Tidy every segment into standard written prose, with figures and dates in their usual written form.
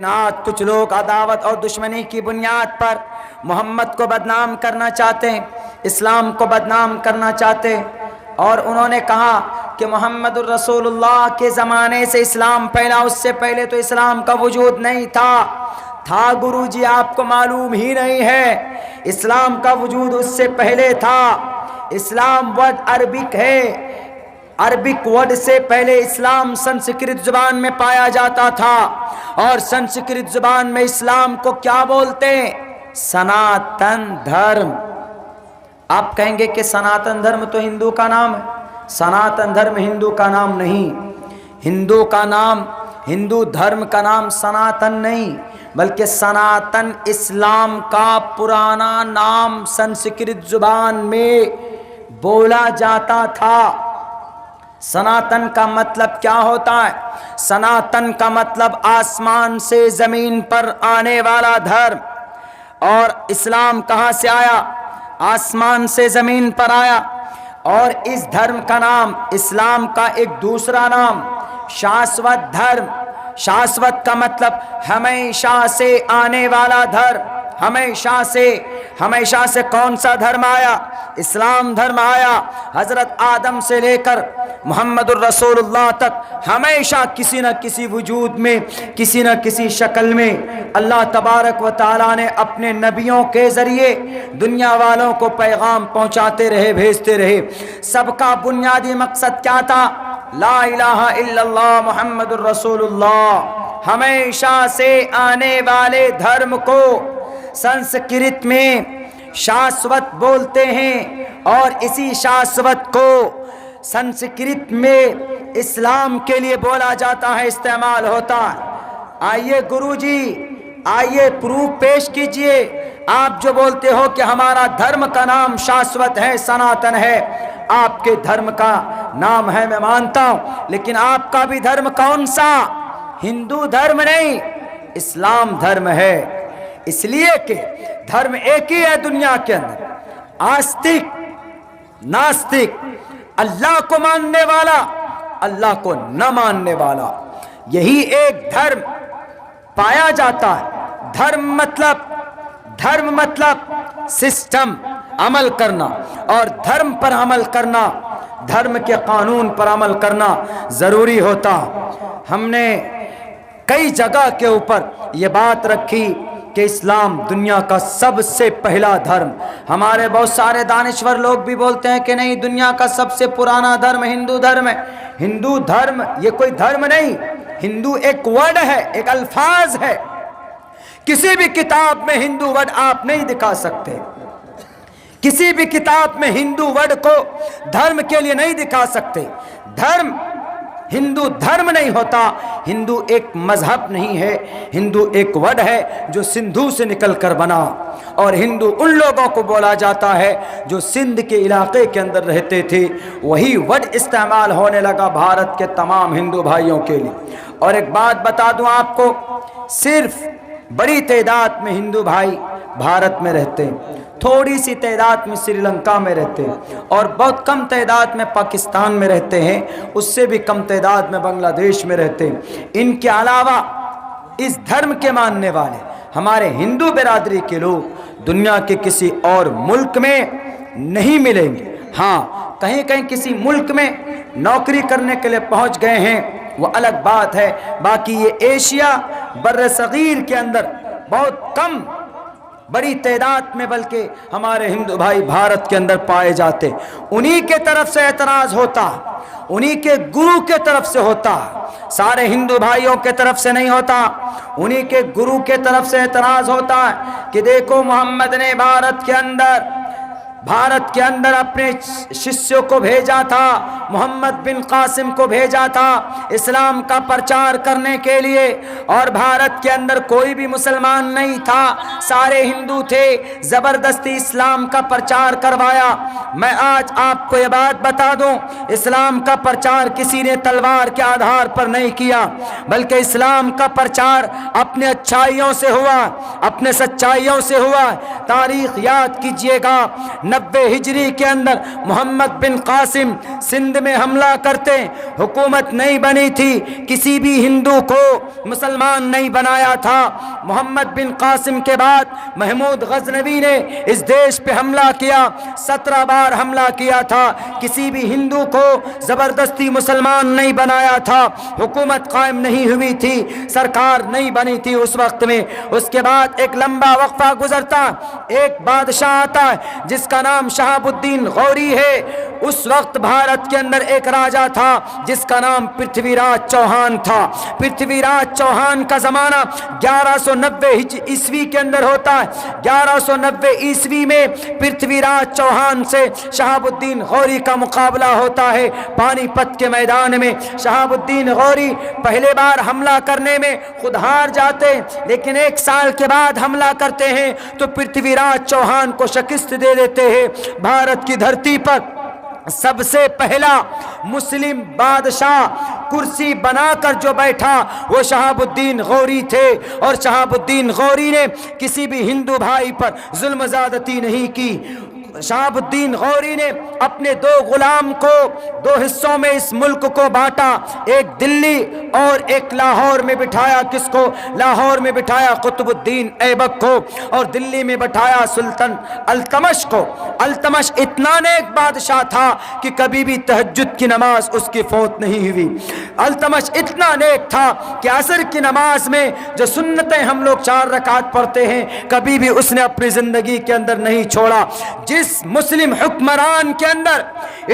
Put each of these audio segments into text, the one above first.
آج کچھ لوگ عداوت اور دشمنی کی بنیاد پر محمد کو بدنام کرنا چاہتے ہیں، اسلام کو بدنام کرنا چاہتے ہیں، اور انہوں نے کہا کہ محمد الرسول اللہ کے زمانے سے اسلام پھیلا، اس سے پہلے تو اسلام کا وجود نہیں تھا گرو جی آپ کو معلوم ہی نہیں ہے، اسلام کا وجود اس سے پہلے تھا۔ اسلام ورڈ عربک ہے، عربک ورڈ سے پہلے اسلام سنسکرت زبان میں پایا جاتا تھا، اور سنسکرت زبان میں اسلام کو کیا بولتے ہیں؟ سناتن دھرم۔ آپ کہیں گے کہ سناتن دھرم تو ہندو کا نام ہے، سناتن دھرم ہندو کا نام نہیں، ہندو دھرم کا نام سناتن نہیں، بلکہ سناتن اسلام کا پرانا نام سنسکرت زبان میں بولا جاتا تھا۔ سناتن کا مطلب کیا ہوتا ہے؟ سناتن کا مطلب آسمان سے زمین پر آنے والا دھرم، اور اسلام کہاں سے آیا؟ آسمان سے زمین پر آیا، اور اس دھرم کا نام، اسلام کا ایک دوسرا نام شاشوت دھرم۔ شاشوت کا مطلب ہمیشہ سے آنے والا دھرم، ہمیشہ سے کون سا دھرم آیا؟ اسلام دھرم آیا۔ حضرت آدم سے لے کر محمد الرسول اللہ تک ہمیشہ کسی نہ کسی وجود میں، کسی نہ کسی شکل میں اللہ تبارک و تعالیٰ نے اپنے نبیوں کے ذریعے دنیا والوں کو پیغام پہنچاتے رہے، بھیجتے رہے۔ سب کا بنیادی مقصد کیا تھا؟ لا الہ الا اللہ محمد الرسول اللہ۔ ہمیشہ سے آنے والے دھرم کو سنسکرت میں شاشوت بولتے ہیں، اور اسی شاشوت کو سنسکرت میں اسلام کے لیے بولا جاتا ہے، استعمال ہوتا ہے۔ آئیے گرو جی، آئیے پروف پیش کیجئے۔ آپ جو بولتے ہو کہ ہمارا دھرم کا نام شاشوت ہے، سناتن ہے، آپ کے دھرم کا نام ہے، میں مانتا ہوں، لیکن آپ کا بھی دھرم کون سا؟ ہندو دھرم نہیں، اسلام دھرم ہے۔ اس لیے کہ دھرم ایک ہی ہے دنیا کے اندر، آستک، ناستک، اللہ کو ماننے والا، اللہ کو نہ ماننے والا، یہی ایک دھرم پایا جاتا ہے۔ دھرم مطلب سسٹم، عمل کرنا، اور دھرم پر عمل کرنا، دھرم کے قانون پر عمل کرنا ضروری ہوتا۔ ہم نے کئی جگہ کے اوپر یہ بات رکھی کہ اسلام دنیا کا سب سے پہلا دھرم۔ ہمارے بہت سارے دانشور لوگ بھی بولتے ہیں کہ نہیں، دنیا کا سب سے پرانا دھرم ہندو دھرم ہے۔ ہندو دھرم یہ کوئی دھرم نہیں، ہندو ایک ورڈ ہے، ایک الفاظ ہے۔ کسی بھی کتاب میں ہندو ورڈ آپ نہیں دکھا سکتے، کسی بھی کتاب میں ہندو ورڈ کو دھرم کے لیے نہیں دکھا سکتے۔ دھرم ہندو دھرم نہیں ہوتا، ہندو ایک مذہب نہیں ہے، ہندو ایک ورڈ ہے جو سندھو سے نکل کر بنا، اور ہندو ان لوگوں کو بولا جاتا ہے جو سندھ کے علاقے کے اندر رہتے تھے۔ وہی ورڈ استعمال ہونے لگا بھارت کے تمام ہندو بھائیوں کے لیے۔ اور ایک بات بتا دوں آپ کو، صرف بڑی تعداد میں ہندو بھائی بھارت میں رہتے ہیں، تھوڑی سی تعداد میں سری لنکا میں رہتے ہیں، اور بہت کم تعداد میں پاکستان میں رہتے ہیں، اس سے بھی کم تعداد میں بنگلہ دیش میں رہتے ہیں۔ ان کے علاوہ اس دھرم کے ماننے والے ہمارے ہندو برادری کے لوگ دنیا کے کسی اور ملک میں نہیں ملیں گے۔ ہاں، کہیں کہیں کسی ملک میں نوکری کرنے کے لیے پہنچ گئے ہیں، وہ الگ بات ہے، باقی یہ ایشیا بر صغیر کے اندر بہت کم، بڑی تعداد میں بلکہ ہمارے ہندو بھائی بھارت کے اندر پائے جاتے۔ انہی کے طرف سے اعتراض ہوتا، انہی کے گرو کے طرف سے ہوتا، سارے ہندو بھائیوں کے طرف سے نہیں ہوتا، انہی کے گرو کے طرف سے اعتراض ہوتا ہے کہ دیکھو محمد نے بھارت کے اندر اپنے ششیوں کو بھیجا تھا، محمد بن قاسم کو بھیجا تھا اسلام کا پرچار کرنے کے لیے، اور بھارت کے اندر کوئی بھی مسلمان نہیں تھا، سارے ہندو تھے، زبردستی اسلام کا پرچار کروایا۔ میں آج آپ کو یہ بات بتا دوں، اسلام کا پرچار کسی نے تلوار کے آدھار پر نہیں کیا، بلکہ اسلام کا پرچار اپنے اچھائیوں سے ہوا، اپنے سچائیوں سے ہوا، تاریخ یاد کیجئے گا، 90 ہجری کے اندر محمد بن قاسم سندھ میں حملہ کرتے، حکومت نہیں بنی تھی، کسی بھی ہندو کو مسلمان نہیں بنایا تھا۔ محمد بن قاسم کے بعد محمود غزنوی نے اس دیش پہ حملہ کیا، 17 بار حملہ کیا تھا، کسی بھی ہندو کو زبردستی مسلمان نہیں بنایا تھا، حکومت قائم نہیں ہوئی تھی، سرکار نہیں بنی تھی اس وقت میں۔ اس کے بعد ایک لمبا وقفہ گزرتا، ایک بادشاہ آتا ہے جس کا نام شہاب الدین غوری ہے۔ اس وقت بھارت کے اندر ایک راجا تھا جس کا نام پرتھوی راج چوہان تھا۔ پرتھوی راج چوہان کا زمانہ 1190 عیسوی کے اندر ہوتا ہے۔ 1190 عیسوی میں پرتھوی راج چوہان سے شہاب الدین غوری کا مقابلہ ہوتا ہے پانی پت کے میدان میں۔ شہاب الدین غوری پہلے بار حملہ کرنے میں خود ہار جاتے، لیکن 1 سال کے بعد حملہ کرتے ہیں تو پرتھوی راج چوہان کو شکست دے دیتے ہیں۔ بھارت کی دھرتی پر سب سے پہلا مسلم بادشاہ کرسی بنا کر جو بیٹھا وہ شہاب الدین غوری تھے، اور شہاب الدین غوری نے کسی بھی ہندو بھائی پر ظلم زیادتی نہیں کی۔ شہاب الدین غوری نے اپنے 2 غلام کو 2 حصوں میں اس ملک کو بانٹا، ایک دلی اور ایک لاہور میں بٹھایا۔ کس کو؟ لاہور میں بٹھایا قطب الدین ایبک کو، اور دلی میں بٹھایا سلطان التمش کو۔ التمش اتنا نیک بادشاہ تھا کہ کبھی بھی تہجد کی نماز اس کی فوت نہیں ہوئی۔ التمش اتنا نیک تھا کہ عصر کی نماز میں جو سنتیں ہم لوگ 4 رکعت پڑھتے ہیں کبھی بھی اس نے اپنی زندگی کے اندر نہیں چھوڑا۔ جس مسلم حکمران کے اندر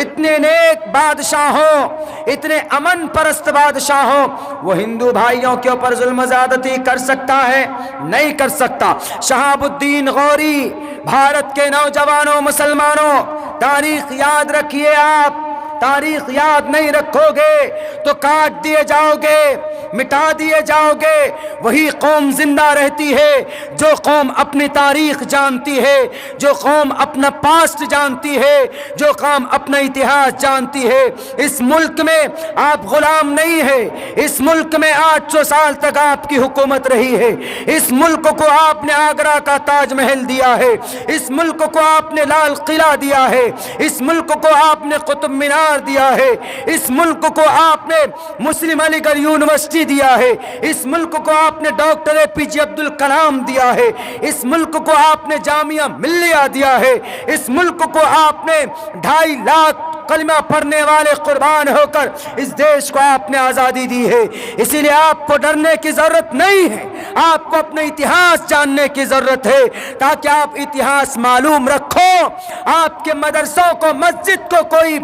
اتنے نیک بادشاہ ہوں، اتنے امن پرست بادشاہ ہوں، وہ ہندو بھائیوں کے اوپر ظلم زیادتی کر سکتا ہے؟ نہیں کر سکتا۔ شہاب الدین غوری، بھارت کے نوجوانوں مسلمانوں، تاریخ یاد رکھیے، آپ تاریخ یاد نہیں رکھو گے تو کاٹ دیے جاؤ گے، مٹا دیے جاؤ گے۔ وہی قوم زندہ رہتی ہے جو قوم اپنی تاریخ جانتی ہے، جو قوم اپنا پاسٹ جانتی ہے، جو قوم اپنا اتہاس جانتی ہے۔ اس ملک میں آپ غلام نہیں ہے، اس ملک میں 800 سال تک آپ کی حکومت رہی ہے، اس ملک کو آپ نے آگرہ کا تاج محل دیا ہے، اس ملک کو آپ نے لال قلعہ دیا ہے، اس ملک کو آپ نے قطب مینار دیا ہے، اس ملک کو آپ نے مسلم علی گڑھ یونیورسٹی دیا ہے، اس ملک کو آپ نے ڈاکٹر APJ عبد الکلام دیا ہے، اس ملک کو آپ نے جامعہ ملیہ دیا ہے، اس ملک کو آپ نے 2.5 لاکھ کلمہ پڑھنے والے قربان ہو کر اس دیش کو آپ نے آزادی دی ہے۔ اسی لیے آپ کو ڈرنے کی ضرورت نہیں ہے، آپ کو اپنے اتہاس جاننے کی ضرورت ہے تاکہ آپ اتہاس معلوم رکھو۔ آپ کے مدرسوں کو، مسجد کو کوئی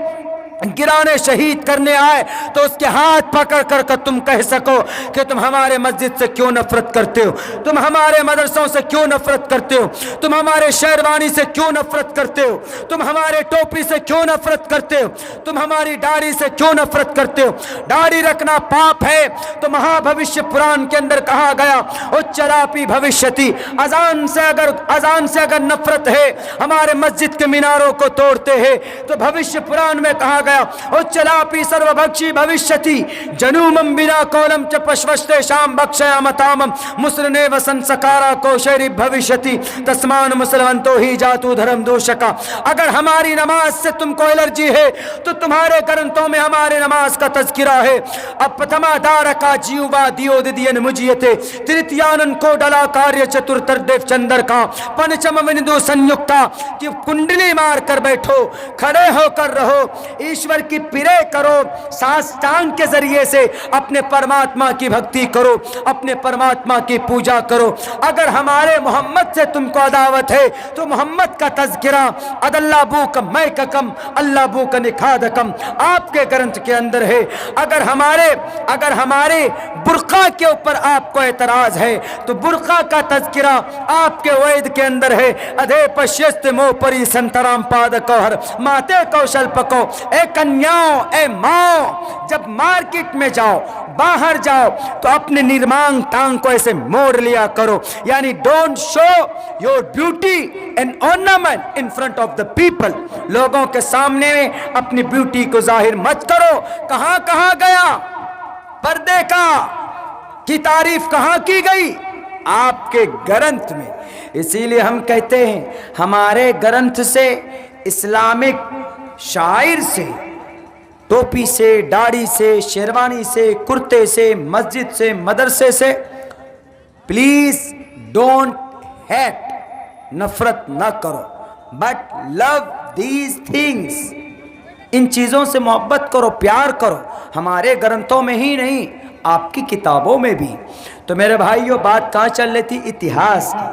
گرانے شہید کرنے آئے تو اس کے ہاتھ پکڑ کر تم کہہ سکو کہ تم ہمارے مسجد سے کیوں نفرت کرتے ہو، تم ہمارے مدرسوں سے کیوں نفرت کرتے ہو، تم ہمارے شیروانی سے کیوں نفرت کرتے ہو، تم ہمارے ٹوپی سے کیوں نفرت کرتے ہو، تم ہماری داڑھی سے کیوں نفرت کرتے ہو۔ داڑھی رکھنا پاپ ہے تو مہا بھوشیہ پران کے اندر کہا گیا اچراپی بھوشیتی، اذان سے اگر نفرت ہے، ہمارے مسجد کے میناروں کو توڑتے ہیں تو بھوشیہ پران میں کہا گیا اچلاپی سرو بھکشی بھوشیتی جنومم بنا کولم چ پشوشتے شام بخشیا متامم مسرنے وسن سکارا کوشری بھوشیتی تسمان مسلمنتو ہی جاتو دھرم دوشکا۔ اگر ہماری نماز سے تم کو الرجی ہے تو تمہارے گرنتھوں میں ہمارے نماز کا تذکرہ ہے۔ اب پتما دارکا جیوبا دیو ددین مجیتے ترتیانن کو ڈلا کاریہ چتر تردیو چندر کا پنچم وندو سنیکتا کہ کنڈلی مار کر بیٹھو، کھڑے ہو کر رہو، ایشور کی پرے کرو، ساستانگ کے ذریعے سے اپنے پرماتما کی بھکتی کرو، اپنے پرماتما کی پوجا کرو۔ اگر ہمارے محمد سے تم کو عداوت ہے تو محمد کا تذکرہ اد اللہ بو کا میں کم اللہ بو کا نکھادکم آپ کے گرنتھ کے اندر ہے۔ اگر ہمارے برقع کے اوپر آپ کو اعتراض ہے تو برقع کا تذکرہ آپ کے وید کے اندر ہے۔ ادھے پشیست مو پری سنترام پاد کوہر ماتے کوشل پکو، اے کنیاؤں، اے ماں، جب مارکیٹ میں جاؤ، باہر جاؤ تو اپنے نرمانگ ٹانگ کو ایسے موڑ لیا کرو، یعنی don't show your beauty and ornament in front of the people، لوگوں کے سامنے میں اپنی بیوٹی کو ظاہر مت کرو۔ کہاں کہاں گیا پردے کا کی تعریف کہاں کی گئی؟ آپ کے گرنتھ میں. اسی لیے ہم کہتے ہیں ہمارے گرنتھ سے، اسلامک شاعر سے، ٹوپی سے، داڑھی سے، شیروانی سے، کرتے سے، مسجد سے، مدرسے سے، پلیز ڈونٹ ہیٹ، نفرت نہ کرو، بٹ لو دیز تھنگس، ان چیزوں سے محبت کرو، پیار کرو. ہمارے گرنتھوں میں ہی نہیں، آپ کی کتابوں میں بھی. تو میرے بھائیوں، بات کہاں چل رہی تھی؟ اتہاس کی.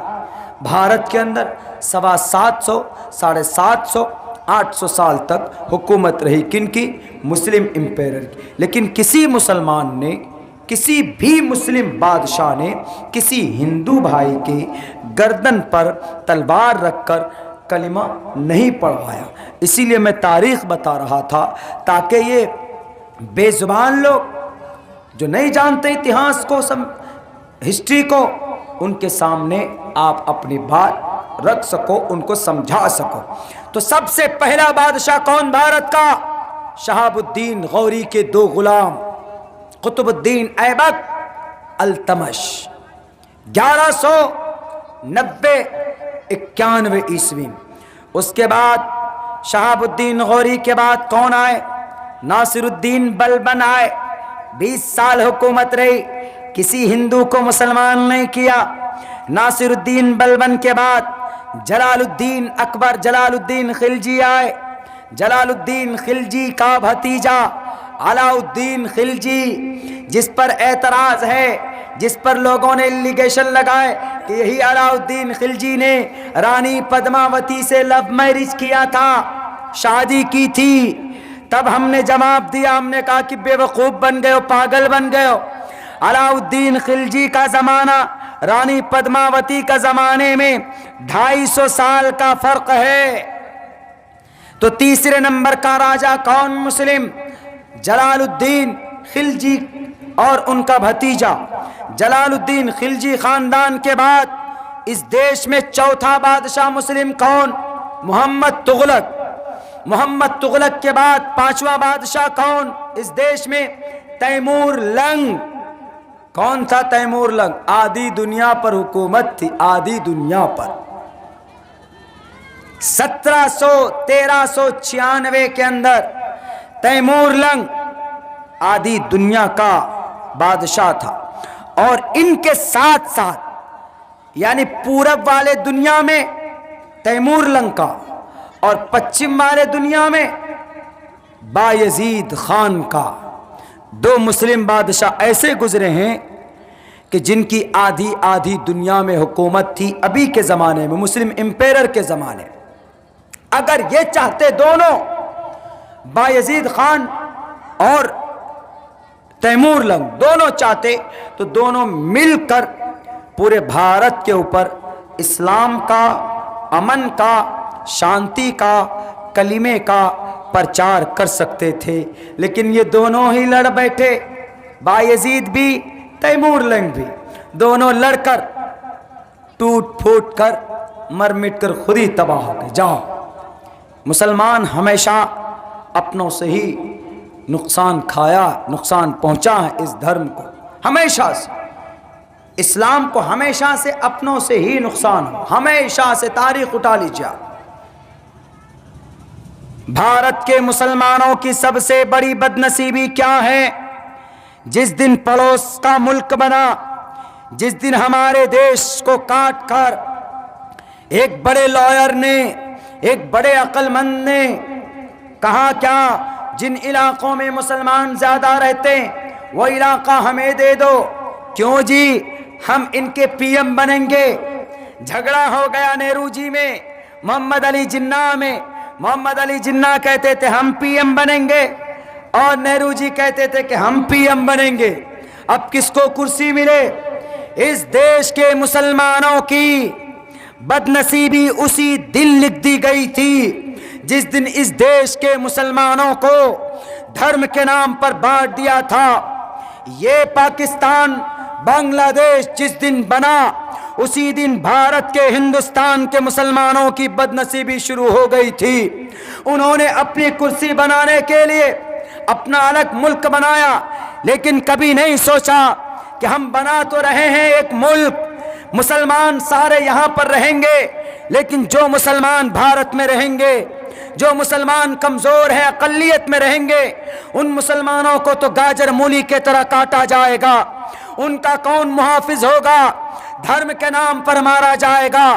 بھارت کے اندر 750، 750، 800 سال تک حکومت رہی. کن کی؟ مسلم امپیرر کی. لیکن کسی مسلمان نے، کسی بھی مسلم بادشاہ نے کسی ہندو بھائی کے گردن پر تلوار رکھ کر کلمہ نہیں پڑھوایا. اسی لیے میں تاریخ بتا رہا تھا تاکہ یہ بے زبان لوگ جو نہیں جانتے اتہاس کو، ہسٹری کو، ان کے سامنے آپ اپنی بات رکھ سکو، ان کو سمجھا سکو. تو سب سے پہلا بادشاہ کون بھارت کا؟ شہاب الدین غوری کے 2 غلام قطب الدین ایبک التمش. 1190-91 عیسوی. اس کے بعد شہاب الدین غوری کے بعد کون آئے؟ ناصر الدین بلبن آئے. 20 سال حکومت رہی، کسی ہندو کو مسلمان نہیں کیا. ناصر الدین بلبن کے بعد جلال الدین اکبر، جلال الدین خلجی آئے. جلال الدین خلجی کا بھتیجا علاء الدین خلجی، جس پر اعتراض ہے، جس پر لوگوں نے الیگیشن لگائے کہ یہی علاء الدین خلجی نے رانی پدماوتی سے لو میرج کیا تھا، شادی کی تھی. تب ہم نے جواب دیا، ہم نے کہا کہ بے وقوف بن گئے ہو، پاگل بن گئے ہو. علاء الدین خلجی کا زمانہ رانی پدماوتی کا زمانے میں 250 سال کا فرق ہے. تو تیسرے نمبر کا راجہ کون مسلم؟ جلال الدین خلجی اور ان کا بھتیجا. جلال الدین خلجی خاندان کے بعد اس دیش میں چوتھا بادشاہ مسلم کون؟ محمد تغلق. محمد تغلق کے بعد 5واں بادشاہ کون اس دیش میں؟ تیمور لنگ. کون تھا تیمور لنگ؟ آدھی دنیا پر حکومت تھی، آدھی دنیا پر. 1396 کے اندر تیمور لنگ آدھی دنیا کا بادشاہ تھا. اور ان کے ساتھ ساتھ یعنی پورب والے دنیا میں تیمور لنگ کا، اور پچھم والے دنیا میں بایزید خان کا 2 مسلم بادشاہ ایسے گزرے ہیں کہ جن کی آدھی آدھی دنیا میں حکومت تھی ابھی کے زمانے میں، مسلم امپیرر کے زمانے. اگر یہ چاہتے دونوں، بایزید خان اور تیمور لنگ دونوں چاہتے، تو دونوں مل کر پورے بھارت کے اوپر اسلام کا، امن کا، شانتی کا، کلمے کا پرچار کر سکتے تھے. لیکن یہ دونوں ہی لڑ بیٹھے، بایزید بھی، تیمور لنگ بھی. دونوں لڑ کر ٹوٹ پھوٹ کر مر مٹ کر خود ہی تباہ ہو گئے. جاؤ، مسلمان ہمیشہ اپنوں سے ہی نقصان کھایا، نقصان پہنچا ہے اس دھرم کو. ہمیشہ سے اسلام کو ہمیشہ سے اپنوں سے ہی نقصان ہو، ہمیشہ سے. تاریخ اٹھا لیجیے. بھارت کے مسلمانوں کی سب سے بڑی بدنصیبی کیا ہے؟ جس دن پڑوس کا ملک بنا، جس دن ہمارے دیش کو کاٹ کر ایک بڑے لائر نے، ایک بڑے عقل مند نے کہا کیا جن علاقوں میں مسلمان زیادہ رہتے ہیں وہ علاقہ ہمیں دے دو. کیوں جی؟ ہم ان کے پی ایم بنیں گے. جھگڑا ہو گیا نہرو جی میں، محمد علی جناح میں. محمد علی جناح کہتے تھے ہم پی ایم بنیں گے، اور نہرو جی کہتے تھے کہ ہم پی ایم بنیں گے. اب کس کو کرسی ملے؟ اس دیش کے مسلمانوں کی بدنصیبی اسی دن لکھ دی گئی تھی جس دن اس دیش کے مسلمانوں کو دھرم کے نام پر بانٹ دیا تھا. یہ پاکستان، بنگلہ دیش جس دن بنا، اسی دن بھارت کے، ہندوستان کے مسلمانوں کی بدنصیبی شروع ہو گئی تھی. انہوں نے اپنی کرسی بنانے کے لیے اپنا الگ ملک بنایا، لیکن کبھی نہیں سوچا کہ ہم بنا تو رہے ہیں ایک ملک، مسلمان سارے یہاں پر رہیں گے، لیکن جو مسلمان بھارت میں رہیں گے، جو مسلمان کمزور ہیں، اقلیت میں رہیں گے، ان مسلمانوں کو تو گاجر مولی کے طرح کاٹا جائے گا۔ ان کا کون محافظ ہوگا؟ دھرم کے نام پر مارا جائے گا،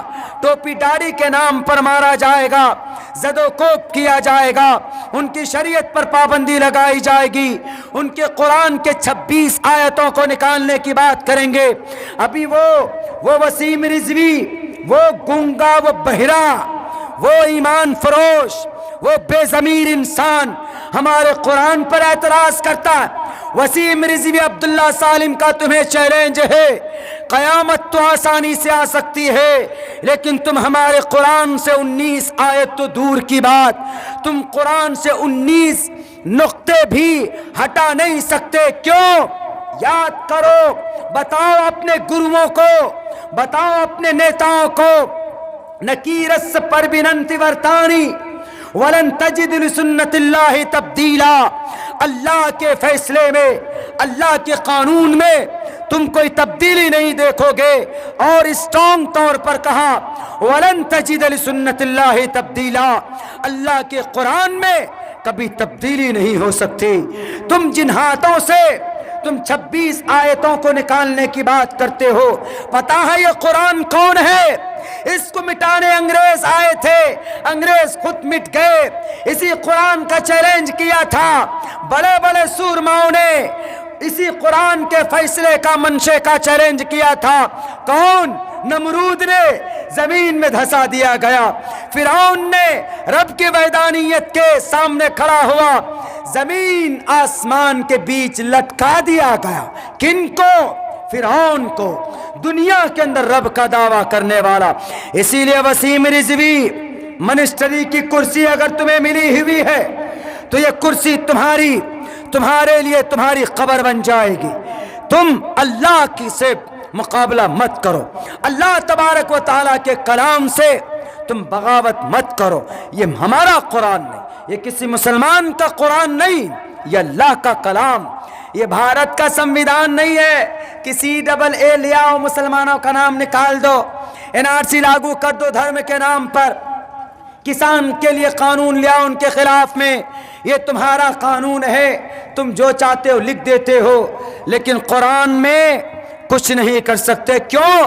ٹوپی داڑھی کے نام پر مارا جائے گا، زد و کوب کیا جائے گا، ان کی شریعت پر پابندی لگائی جائے گی، ان کے قرآن کے 26 آیتوں کو نکالنے کی بات کریں گے۔ ابھی وہ وسیم رضوی، وہ گونگا، وہ بہرا، وہ ایمان فروش، وہ بے ضمیر انسان ہمارے قرآن پر اعتراض کرتا ہے۔ وسیم رضوی عبداللہ سالم کا تمہیں چیلنج ہے، قیامت تو آسانی سے آ سکتی ہے، لیکن تم ہمارے قرآن سے 19 آیت تو دور کی بات، تم قرآن سے 19 نقطے بھی ہٹا نہیں سکتے۔ کیوں؟ یاد کرو، بتاؤ اپنے گروؤں کو، بتاؤ اپنے نیتاؤں کو، نکیرس پربننتی ورتانی ولن تجد لسنت اللہ تبدیلا۔ اللہ کے فیصلے میں، اللہ کے قانون میں تم کوئی تبدیلی نہیں دیکھو گے، اور اسٹرانگ طور پر کہا ولن تجد لسنت اللہ تبدیلا، اللہ کے قرآن میں کبھی تبدیلی نہیں ہو سکتی۔ تم جن ہاتھوں سے تم 26 آیتوں کو نکالنے کی بات کرتے ہو، پتا ہے یہ قرآن کون ہے؟ اس کو مٹانے انگریز آئے تھے، انگریز خود مٹ گئے۔ اسی قرآن کا چیلنج کیا تھا بڑے بڑے سورماؤں نے، اسی قرآن کے فیصلے کا منشے کا چیلنج کیا تھا۔ کون؟ نمرود نے، زمین میں دھسا دیا گیا۔ فرعون نے رب کی وحدانیت کے سامنے کھڑا ہوا، زمین آسمان کے بیچ لٹکا دیا گیا۔ کن کو؟ فرعون کو، دنیا کے اندر رب کا دعویٰ کرنے والا۔ اسی لیے وسیم رضوی، منسٹری کی کرسی اگر تمہیں ملی ہوئی ہے تو یہ کرسی تمہارے لیے تمہاری قبر بن جائے گی۔ تم اللہ کی سے مقابلہ مت کرو، اللہ تبارک و تعالیٰ کے کلام سے تم بغاوت مت کرو۔ یہ ہمارا قرآن نہیں، یہ کسی مسلمان کا قرآن نہیں، یہ اللہ کا کلام، یہ بھارت کا سمویدھان نہیں ہے کہ CAA لے آؤ، مسلمانوں کا نام نکال دو، NRC لاگو کر دو دھرم کے نام پر، کسان کے لیے قانون لے آؤ ان کے خلاف میں۔ یہ تمہارا قانون ہے، تم جو چاہتے ہو لکھ دیتے ہو، لیکن قرآن میں کچھ نہیں کر سکتے۔ کیوں؟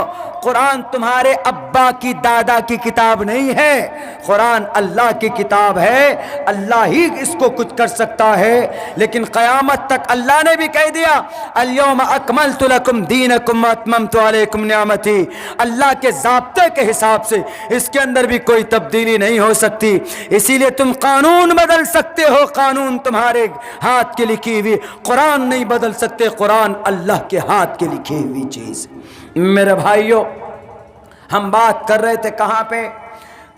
قرآن تمہارے ابا کی دادا کی کتاب نہیں ہے، قرآن اللہ کی کتاب ہے، اللہ ہی اس کو کچھ کر سکتا ہے۔ لیکن قیامت تک اللہ نے بھی کہہ دیا الیوم اکملت لکم دینکم واتممت علیکم نعمتی، اللہ کے ضابطے کے حساب سے اس کے اندر بھی کوئی تبدیلی نہیں ہو سکتی۔ اسی لیے تم قانون بدل سکتے ہو، قانون تمہارے ہاتھ کی لکھی ہوئی، قرآن نہیں بدل سکتے، قرآن اللہ کے ہاتھ کی لکھی ہوئی چیز۔ میرے بھائیوں، ہم بات کر رہے تھے کہاں پہ؟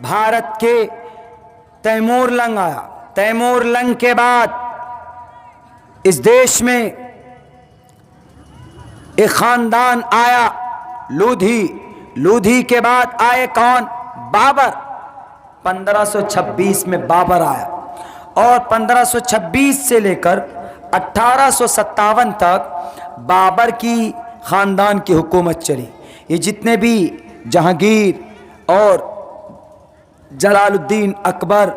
بھارت کے تیمور لنگ آیا، تیمور لنگ کے بعد اس دیش میں ایک خاندان آیا، لودھی، لودھی کے بعد آئے کون؟ بابر۔ 1526 میں بابر آیا، اور 1526 سے لے کر 1857 تک بابر کی خاندان کی حکومت چلی۔ یہ جتنے بھی جہانگیر اور جلال الدین اکبر،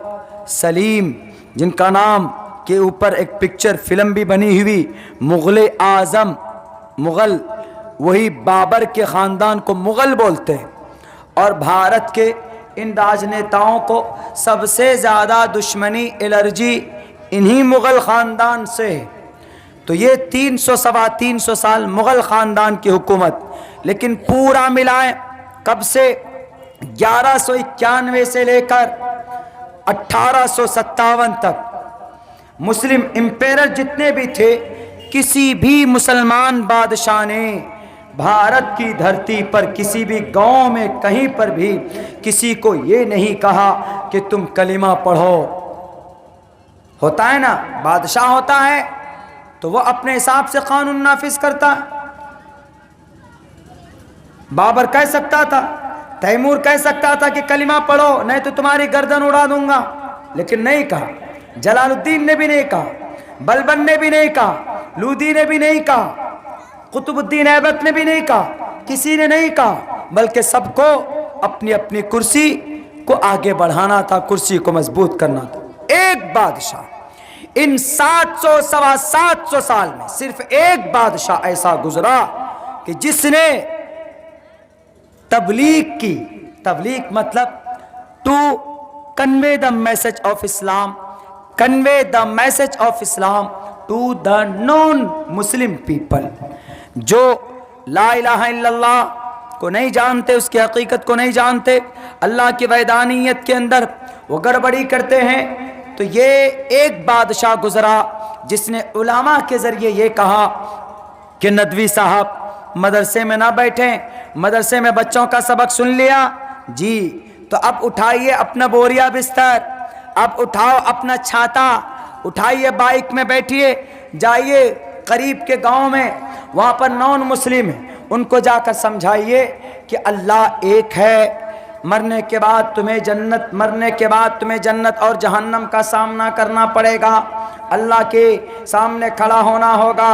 سلیم، جن کا نام کے اوپر ایک پکچر فلم بھی بنی ہوئی، مغل اعظم، مغل، وہی بابر کے خاندان کو مغل بولتے ہیں۔ اور بھارت کے ان راجنیتاؤں کو سب سے زیادہ دشمنی، الرجی انہی مغل خاندان سے ہے۔ تو یہ 300 سال مغل خاندان کی حکومت، لیکن پورا ملائیں کب سے؟ 1191 سے لے کر 1857 تک مسلم امپیرر جتنے بھی تھے، کسی بھی مسلمان بادشاہ نے بھارت کی دھرتی پر کسی بھی گاؤں میں کہیں پر بھی کسی کو یہ نہیں کہا کہ تم کلمہ پڑھو۔ ہوتا ہے نا، بادشاہ ہوتا ہے تو وہ اپنے حساب سے قانون نافذ کرتا ہے۔ بابر کہہ سکتا تھا، تیمور کہہ سکتا تھا کہ کلمہ پڑھو نہیں تو تمہاری گردن اڑا دوں گا، لیکن نہیں کہا۔ جلال الدین نے بھی نہیں کہا، بلبن نے بھی نہیں کہا، لودھی نے بھی نہیں کہا، قطب الدین ایبک نے بھی نہیں کہا، کسی نے نہیں کہا۔ بلکہ سب کو اپنی اپنی کرسی کو آگے بڑھانا تھا، کرسی کو مضبوط کرنا تھا۔ ایک بادشاہ، ان 700 سوا 700 سال میں صرف ایک بادشاہ ایسا گزرا کہ جس نے تبلیغ کی۔ تبلیغ مطلب to convey the message of Islam, convey the message of Islam to the non Muslim people, جو لا الہ الا اللہ کو نہیں جانتے، اس کی حقیقت کو نہیں جانتے، اللہ کی وحدانیت کے اندر وہ گڑبڑی کرتے ہیں۔ تو یہ ایک بادشاہ گزرا جس نے علماء کے ذریعے یہ کہا کہ ندوی صاحب مدرسے میں نہ بیٹھیں، مدرسے میں بچوں کا سبق سن لیا جی، تو اب اٹھائیے اپنا بوریا بستر، اب اٹھاؤ اپنا چھاتا، اٹھائیے بائک میں بیٹھیے، جائیے قریب کے گاؤں میں، وہاں پر نان مسلم ہیں، ان کو جا کر سمجھائیے کہ اللہ ایک ہے، مرنے کے بعد تمہیں جنت، مرنے کے بعد تمہیں جنت اور جہنم کا سامنا کرنا پڑے گا، اللہ کے سامنے کھڑا ہونا ہوگا،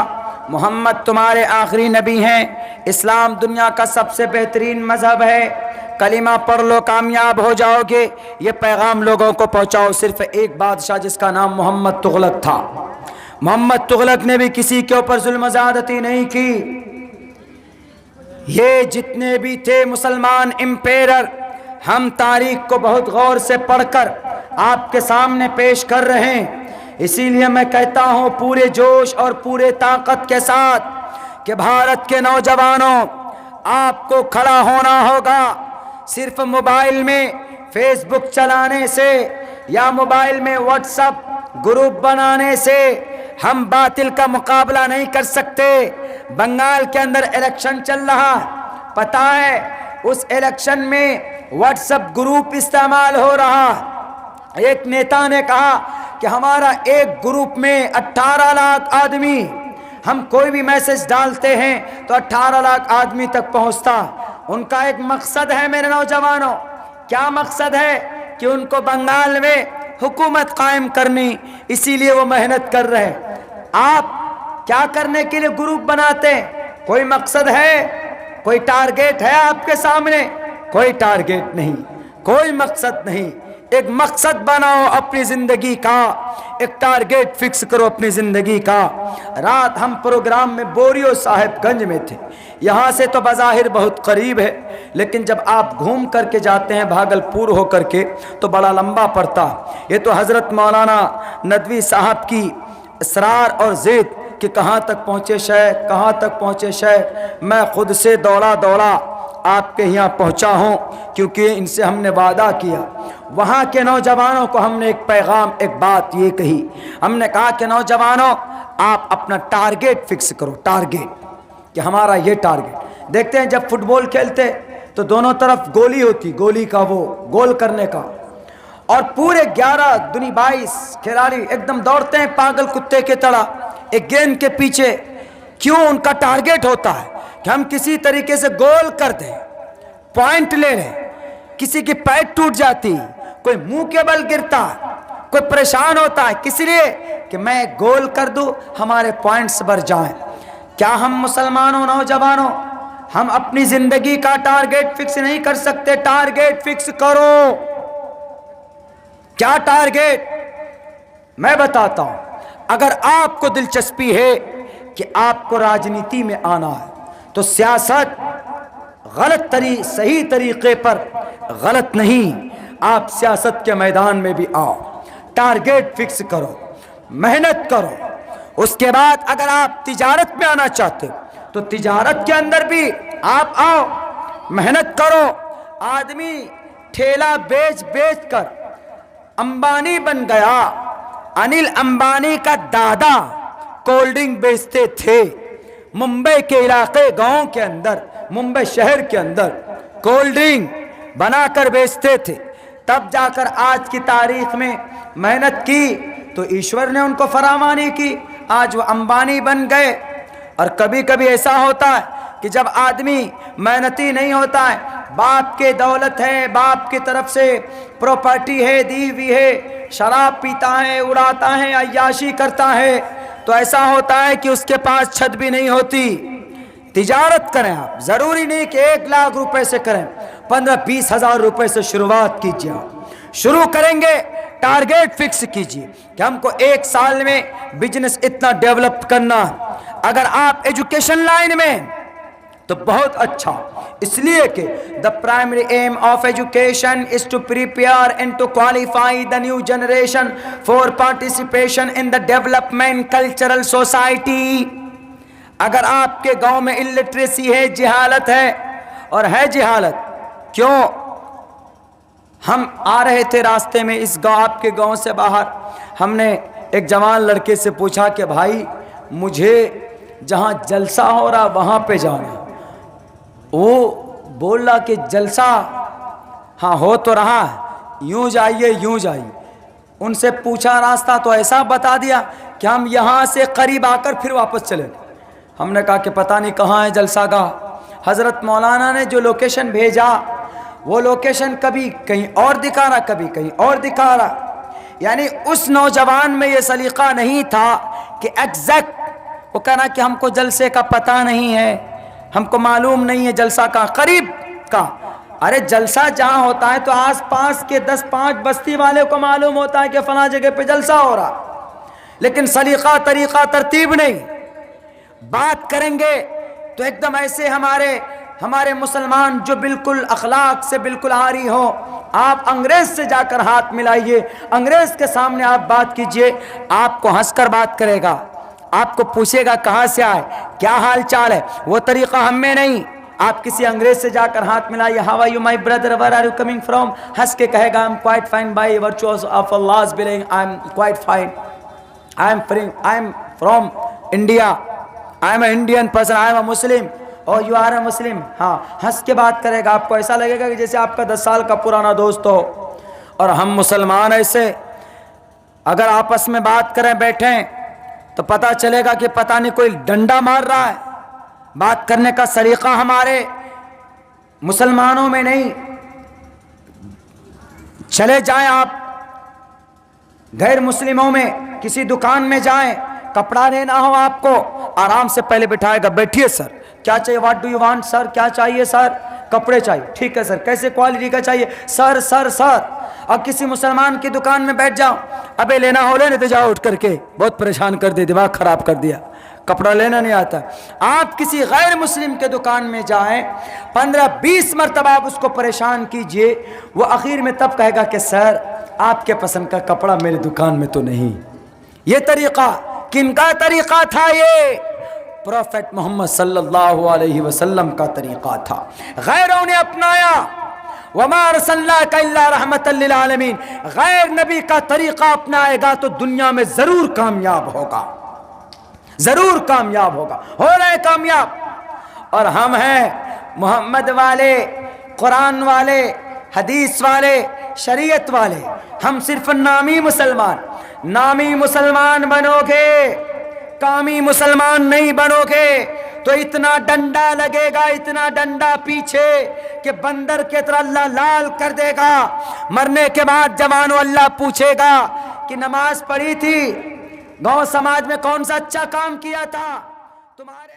محمد تمہارے آخری نبی ہیں، اسلام دنیا کا سب سے بہترین مذہب ہے، کلمہ پڑھ لو کامیاب ہو جاؤ گے، یہ پیغام لوگوں کو پہنچاؤ۔ صرف ایک بادشاہ جس کا نام محمد تغلق تھا، محمد تغلق نے بھی کسی کے اوپر ظلم و زیادتی نہیں کی۔ یہ جتنے بھی تھے مسلمان امپیرر، ہم تاریخ کو بہت غور سے پڑھ کر آپ کے سامنے پیش کر رہے ہیں، اسی لیے میں کہتا ہوں پورے جوش اور پورے طاقت کے ساتھ کہ بھارت کے نوجوانوں، آپ کو کھڑا ہونا ہوگا۔ صرف موبائل میں فیس بک چلانے سے یا موبائل میں واٹس ایپ گروپ بنانے سے ہم باطل کا مقابلہ نہیں کر سکتے۔ بنگال کے اندر الیکشن چل رہا، پتہ ہے اس الیکشن میں واٹس ایپ گروپ استعمال ہو رہا۔ ایک نیتا نے کہا کہ ہمارا ایک گروپ میں 18 لاکھ آدمی، ہم کوئی بھی میسج ڈالتے ہیں تو 18 لاکھ آدمی تک پہنچتا۔ ان کا ایک مقصد ہے میرے نوجوانوں، کیا مقصد ہے؟ کہ ان کو بنگال میں حکومت قائم کرنی، اسی لیے وہ محنت کر رہے ہیں۔ آپ کیا کرنے کے لیے گروپ بناتے ہیں؟ کوئی مقصد ہے؟ کوئی ٹارگیٹ ہے آپ کے سامنے؟ کوئی ٹارگیٹ نہیں، کوئی مقصد نہیں۔ ایک مقصد بناؤ اپنی زندگی کا، ایک ٹارگیٹ فکس کرو اپنی زندگی کا۔ رات ہم پروگرام میں بوریو صاحب گنج میں تھے، یہاں سے تو بظاہر بہت قریب ہے، لیکن جب آپ گھوم کر کے جاتے ہیں بھاگلپور ہو کر کے تو بڑا لمبا پڑتا۔ یہ تو حضرت مولانا ندوی صاحب کی اصرار اور ضد کہ کہاں تک پہنچے شیخ، کہاں تک پہنچے شیخ، میں خود سے دوڑا آپ کے یہاں پہنچا ہوں، کیونکہ ان سے ہم نے وعدہ کیا۔ وہاں کے نوجوانوں کو ہم نے ایک پیغام، ایک بات یہ کہی، ہم نے کہا کہ نوجوانوں آپ اپنا ٹارگیٹ فکس کرو، ٹارگیٹ کہ ہمارا یہ ٹارگیٹ۔ دیکھتے ہیں جب فٹ بال کھیلتے تو دونوں طرف گولی ہوتی، گولی کا وہ گول کرنے کا، اور پورے 22 کھلاڑی ایک دم دوڑتے ہیں پاگل کتے کے طرح ایک گیند کے پیچھے۔ کیوں؟ ان کا ٹارگیٹ ہوتا ہے کہ ہم کسی طریقے سے گول کر دیں، پوائنٹ لے لیں۔ کسی کی پیٹ ٹوٹ جاتی، کوئی منہ کے بل گرتا، کوئی پریشان ہوتا ہے، کس لیے کہ میں گول کر دوں، ہمارے پوائنٹس بڑھ جائیں۔ کیا ہم مسلمانوں نوجوانوں ہم اپنی زندگی کا ٹارگیٹ فکس نہیں کر سکتے؟ ٹارگیٹ فکس کرو۔ کیا ٹارگیٹ؟ میں بتاتا ہوں۔ اگر آپ کو دلچسپی ہے کہ آپ کو راجنیتی میں آنا ہے تو سیاست صحیح طریقے پر غلط نہیں، آپ سیاست کے میدان میں بھی آؤ، ٹارگیٹ فکس کرو، محنت کرو۔ اس کے بعد اگر آپ تجارت میں آنا چاہتے ہو تو تجارت کے اندر بھی آپ آؤ، محنت کرو۔ آدمی ٹھیلا بیچ کر امبانی بن گیا۔ انل امبانی کا دادا کولڈ ڈرنک بیچتے تھے ممبئی کے علاقے، گاؤں کے اندر، ممبئی شہر کے اندر کولڈ ڈرنک بنا کر بیچتے تھے۔ تب جا کر آج کی تاریخ میں محنت کی تو ایشور نے ان کو فراوانی کی، آج وہ امبانی بن گئے۔ اور کبھی کبھی ایسا ہوتا ہے کہ جب آدمی محنتی نہیں ہوتا ہے، باپ کے دولت ہے، باپ کی طرف سے پراپرٹی ہے، دی ہوئی ہے، شراب پیتا ہے، اڑاتا ہے، عیاشی کرتا ہے، تو ایسا ہوتا ہے کہ اس کے پاس چھت بھی نہیں ہوتی۔ تجارت کریں آپ، ضروری نہیں کہ 1 لاکھ روپے سے کریں، 15-20 ہزار روپے سے شروعات کیجیے۔ آپ شروع کریں گے، ٹارگیٹ فکس کیجیے کہ ہم کو 1 سال میں بزنس اتنا ڈیولپ کرنا ہے۔ اگر آپ ایجوکیشن لائن میں تو بہت اچھا، اس لیے کہ the primary aim of education is to prepare and to qualify the new generation for participation in the development cultural society۔ اگر آپ کے گاؤں میں illiteracy ہے، جہالت ہے، اور ہے جہالت، کیوں؟ ہم آ رہے تھے راستے میں اس گاؤں، آپ کے گاؤں سے باہر، ہم نے ایک جوان لڑکے سے پوچھا کہ بھائی مجھے جہاں جلسہ ہو رہا وہاں پہ جانا۔ وہ بول رہا کہ جلسہ ہاں ہو تو رہا ہے، یوں جائیے یوں جائیے۔ ان سے پوچھا راستہ تو ایسا بتا دیا کہ ہم یہاں سے قریب آ کر پھر واپس چلے گئے۔ ہم نے کہا کہ پتہ نہیں کہاں ہے جلسہ گاہ۔ حضرت مولانا نے جو لوکیشن بھیجا وہ لوکیشن کبھی کہیں اور دکھا رہا، کبھی کہیں اور دکھا رہا، یعنی اس نوجوان میں یہ سلیقہ نہیں تھا کہ ایگزیکٹ وہ کہنا کہ ہم کو جلسے کا پتہ نہیں ہے، ہم کو معلوم نہیں ہے جلسہ کا قریب کا۔ ارے جلسہ جہاں ہوتا ہے تو آس پاس کے 10-5 بستی والے کو معلوم ہوتا ہے کہ فلاں جگہ پہ جلسہ ہو رہا، لیکن سلیقہ طریقہ ترتیب نہیں۔ بات کریں گے تو ایک دم ایسے ہمارے مسلمان جو بالکل اخلاق سے بالکل عاری ہو، آپ انگریز سے جا کر ہاتھ ملائیے، انگریز کے سامنے آپ بات کیجئے، آپ کو ہنس کر بات کرے گا، آپ کو پوچھے گا کہاں سے آئے، کیا حال چال ہے۔ وہ طریقہ ہم میں نہیں۔ آپ کسی انگریز سے جا کر ہاتھ ملائیے، how are you my brother, where are you coming from, ہنس کے کہے گا I'm quite fine by virtues of اللہ's willing، I'm quite fine, I'm from India, I'm a Indian person, I'm a Muslim, اور you are اے مسلم۔ ہاں ہنس کے بات کرے گا، آپ کو ایسا لگے گا کہ جیسے آپ کا 10 سال کا پرانا دوست ہو۔ اور ہم مسلمان ایسے اگر آپس میں بات کریں بیٹھیں تو پتہ چلے گا کہ پتہ نہیں کوئی ڈنڈا مار رہا ہے۔ بات کرنے کا سلیقہ ہمارے مسلمانوں میں نہیں۔ چلے جائیں آپ غیر مسلموں میں کسی دکان میں جائیں، کپڑا لینا ہو آپ کو، آرام سے پہلے بٹھائے گا، بیٹھیے سر کیا چاہیے، واٹ ڈو یو وانٹ سر، کیا چاہیے سر، کپڑے چاہیے، ٹھیک ہے سر، کیسے کوالٹی کا چاہیے سر سر سر۔ اور کسی مسلمان کی دکان میں بیٹھ جاؤ، ابے لینا ہو لینے تو جاؤ اٹھ کر کے، بہت پریشان کر دیا، دماغ خراب کر دیا، کپڑا لینا نہیں آتا۔ آپ کسی غیر مسلم کے دکان میں جائیں، 15-20 مرتبہ آپ اس کو پریشان کیجئے، وہ آخر میں تب کہے گا کہ سر آپ کے پسند کا کپڑا میری دکان میں تو نہیں۔ یہ طریقہ کن کا طریقہ تھا؟ یہ پروفیٹ محمد صلی اللہ علیہ وسلم کا طریقہ تھا، غیروں نے اپنایا۔ وَمَا أَرْسَلْنَاكَ إِلَّا رَحْمَةً لِّلْعَالَمِينَ، غیر نبی کا طریقہ اپنائے گا تو دنیا میں ضرور کامیاب ہوگا، ضرور کامیاب ہوگا، ہو رہے کامیاب۔ اور ہم ہیں محمد والے، قرآن والے، حدیث والے، شریعت والے، ہم صرف نامی مسلمان۔ نامی مسلمان بنو گے، کامی مسلمان نہیں بنو گے تو اتنا ڈنڈا لگے گا، اتنا ڈنڈا پیچھے کہ بندر کی طرح اللہ لال کر دے گا۔ مرنے کے بعد جوانو اللہ پوچھے گا کہ نماز پڑھی تھی، گاؤں سماج میں کون سا اچھا کام کیا تھا تمہارے